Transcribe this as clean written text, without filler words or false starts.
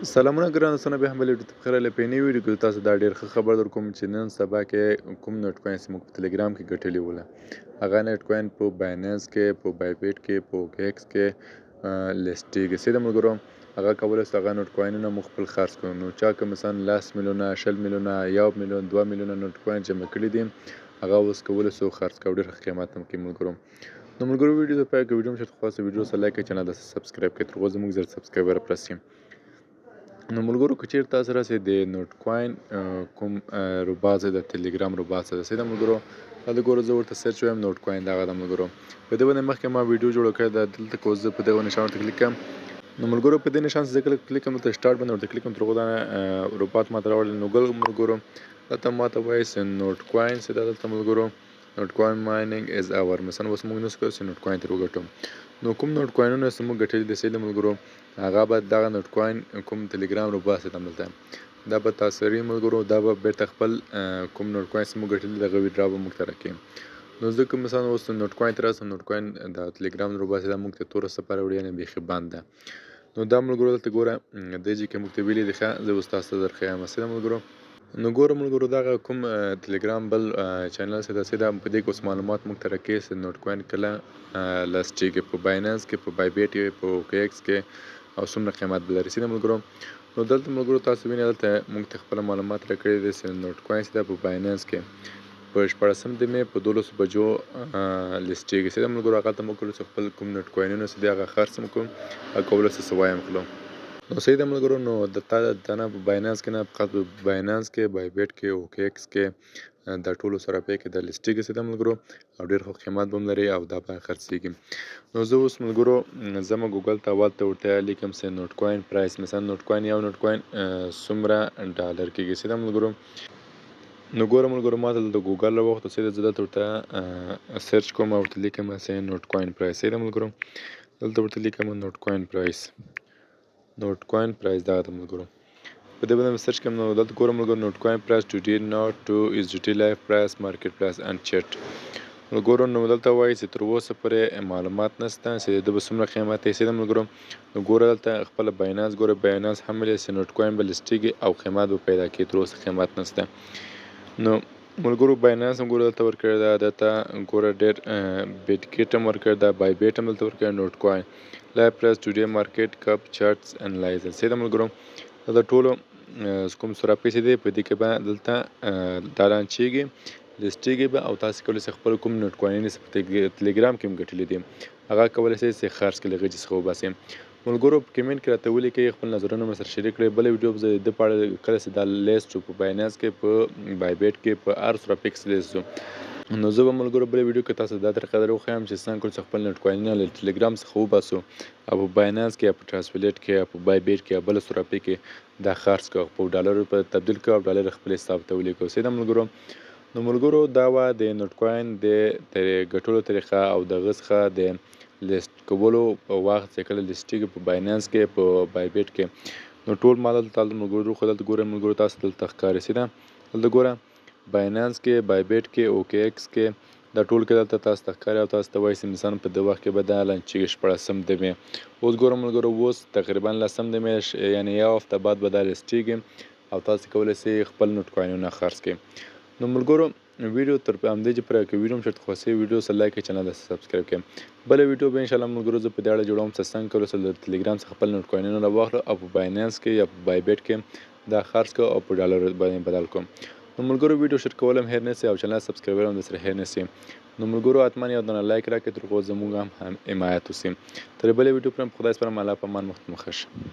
سلامونه ګران دوستانو، بیا هم بلې ویډیو ته بخیر راغلئ. په نوې ویډیو کې تاسو دا ډېر ښه خبر در کوم چې نن سبا کې کوم نوټ کوینز موږ په ټلګرام کې ګټلي وله. هغه نوټ کوین په بایننس کې، په بایبیټ کې، په اوکیکس کې لیسټیږي. سیده ملګرو هغه کولی شو هغه نوټ کوینونه موږ خپل خرڅ کړو. نو چا که مثلا 10 میلیونه، 20 میلیونه، 1 میلیون، 2 میلیونه نوټ کوین جمع کړي دي، هغه اوس کولی شو خرڅ کړو ډېر ښه قیمت هم کې ملګرو. نو ملګرو ویډیو ته پای کې ویډیو مو چېرته خوښه ویډیو سره لایک کړئ، چینل ته سبسکرایب کړئ، تر هغو زموږ زر سبسکرایبر پلس شي. نو ملګرو که چېرته تاسو راسئ د نوټ کوین کوم روباز د ټلګرام روباز ده، سیده ملګرو دلته ګورو زه ورته سرچ وایم نوټ کوین دغه ده ملګرو. په دې باندې مخکې ما ویډیو جوړه کړې ده، دلته که زه په دغه نښان ورته کلیک کړم، نو ملګرو په دې نښان زه کله کلیک کوم دلته سټارټ باندې ورته کلیک کوم، تر هغو دا روبات ماته راوړي. نو ګل ملګرو دلته ماته وایي چې نوټ کوین سیده دلته ملګرو نوټ کوین مایننګ از اور، مثلا اوس موږ نشو کولی چې نوټ کوین ترې وګټو. نو کوم نوټ کوینونه چې موږ ګټلي دي سیده ملګرو، هغه به دغه نوټ کوین کوم ټلګرام روباس دی دلته، دا به تاسو لري ملګرو، دا به بیرته خپل کوم نوټ کوین چې موږ ګټلي دغه ویډرا به موږ ته راکوي. نو زه که مثلا اوس نوټ کوین ته راسم، نوټ کوین د ټلګرام روباس دا موږ ته توره صفر راوړي، یعنې بیخي بند ده. نو دا ملګرو دلته ګوره دی چې موږ ته ویلي دي، ښه زه اوس تاسو ته درښیم سیده ملګرو. نو ګوره ملګرو دغه کوم ټلګرام بل چینل چې ده سیده په دې کې اوس معلومات موږ ته راکوي چې نوټ کوین کله لسټیږي، په بایننس کې، په بایبیټ کې، په اوکیکس کې او څومره قیمت به لري سیده ملګرو. نو دلته ملګرو تاسو وینئ دلته موږ ته خپله معلومات راکړي دي چې نوټ کوین چې ده په بایننس کې په 14 د مې په 12 بجو لیسټیږي سیده ملګرو. هغلته موږ کولی شو خپل کوم نوټ کوینونه چې دي هغه خرڅ هم کړو او کولی شو څه وایم کړو. نو سیده ملګرو نو د تا نه په بایننس کې نه، فقط په بایننس کې، بایبیټ کې، اوکیکس کې، دا ټولو سره په کې دا لیسټیږي سیده ملګرو، او ډېر ښه قیمت به هم لري او دا به خرڅیږي. نو زه اوس ملګرو ځم ګوګل ته، اول ته ورته لیکم چې نوټ کوین پرایس، مثلا نوټ کوین یو نوټ کوین څومره ډالر کېږي سیده ملګرو. نو ګوره ملګرو ما ته دلته ګوګل راوغوښته، سیده زه دلته ورته سرچ کوم او ورته لیکم چې نوټ کوین پرایس سیده ملګرو. دلته ورته لیکم نوټ کوین پرایس، نوټ کوین پرایس دغه ده ملګرو. په دې باندې سرچ کوم، نو دلته ګورم ملګرو نوټ کوین پرایس ټوډے نوټ ټو از جی ټي لایف پرایس مارکیټ پرایس اینډ چیټ. نو ګورو نو دلته وایي چې تر اوسه پورې معلومات نشته چې د به څومره قیمت دی سیده ملګرو. نو ګوره دلته خپله بایننس ګوره، بایننس هم ویلي چې نوټ کوین به لیسټیږي او قیمت به پیدا کړي، تر اوسه قیمت نشته. نو ملګرو بایننس هم ګوره دلته ورکړی ده، دلته ګوره ډېر بیټ هم ورکړی ده، بایبیټ هم دلته ورکړی، نوټ کوین لایف پرایس ټوډے مارکیټ کپ چارټس انالایزر سیده ملګرو. دا د ټولو کوم سره پیسې دي په دې کې به دلته دا لانچېږي، لیسټیږي به، او تاسو کولی شئ خپل کوم نوټ کوینونه چې په ټلګرام کې هم ګټلي دي هغه کولی شئ چې خرڅ کړئ، له هغې څخه وباسئ. ملګرو په کمنټ کې راته ولیکئ، خپل نظرونه مې سره شریک کړئ. بله ویډیو به زه د ده په اړه کله چې دا لیست شو په بایننس کې، په بایبیټ کې، په هر سره پیکس لیست شو، نو زه به ملګرو بله ویډیو کې تاسو دا طریقه در وښیم چې څنګه کړو چې خپل نوټ کوینونه له ټلګرام څخه وباسو او په بایننس کې یا په ټرانسفلیټ کې یا په بایبیټ کې یا بله سورا پې کې دا خرڅ کړو، په ډالرو په تبدیل کړو او ډالر خپل حساب ته ولیکو سیده ملګرو. نو ملګرو دا وه د نوټ کوین د ګټلو طریقه او د هغه څخه د لیست کولو په وخت چې کله لیسټیږي په بایننس کې، په بایبیټ کې. نو ټول ما دلته ملګرو خو دلته ګورئ ملګرو تاسو دلته ښکاري سیده دلته ګوره بایننس کې، بایبیټ کې، اوکیکس کې، دا ټول کې دلته تاسو ته ښکاري او تاسو ته وایي چې مثلا په دې وخت کې به دا لانچېږي 14 د مې. اوس ګوره ملګرو اوس تقریبا 10 د مې، یعنې یو هفته بعد به دا لیسټیږي او تاسو کولی شئ خپل نوټ کوینونه خرڅ کړئ. نو ملګرو ویډیو تر همدې چې پوره کړئ، ویډیو مو چېرته خوښ شوي ویډیو سره لایک کړئ، چینل ته سبسکرایب کړئ. بله ویډیو به انشاءالله ملګرو زه په دې اړه جوړوم چې څنګه کولی شو له ټلګرام څخه خپل نوټ کوینونه راواخلو او په بایننس کې یا په بایبیټ کې دا خرڅ کړو او په ډالرو باندې بدل کړو. نو ملګرو ویډیو شیر کول هم هېر نه سئ او چینل سبسکرایبر هم درسره هېر نه سئ. نو ملګرو حتما یو دانه لایک راکړئ تر څو زموږ هم حمایت وسي. تر بلې ویډیو پورې په خدای سپارم، الله په امان، وخت مو ښه شه.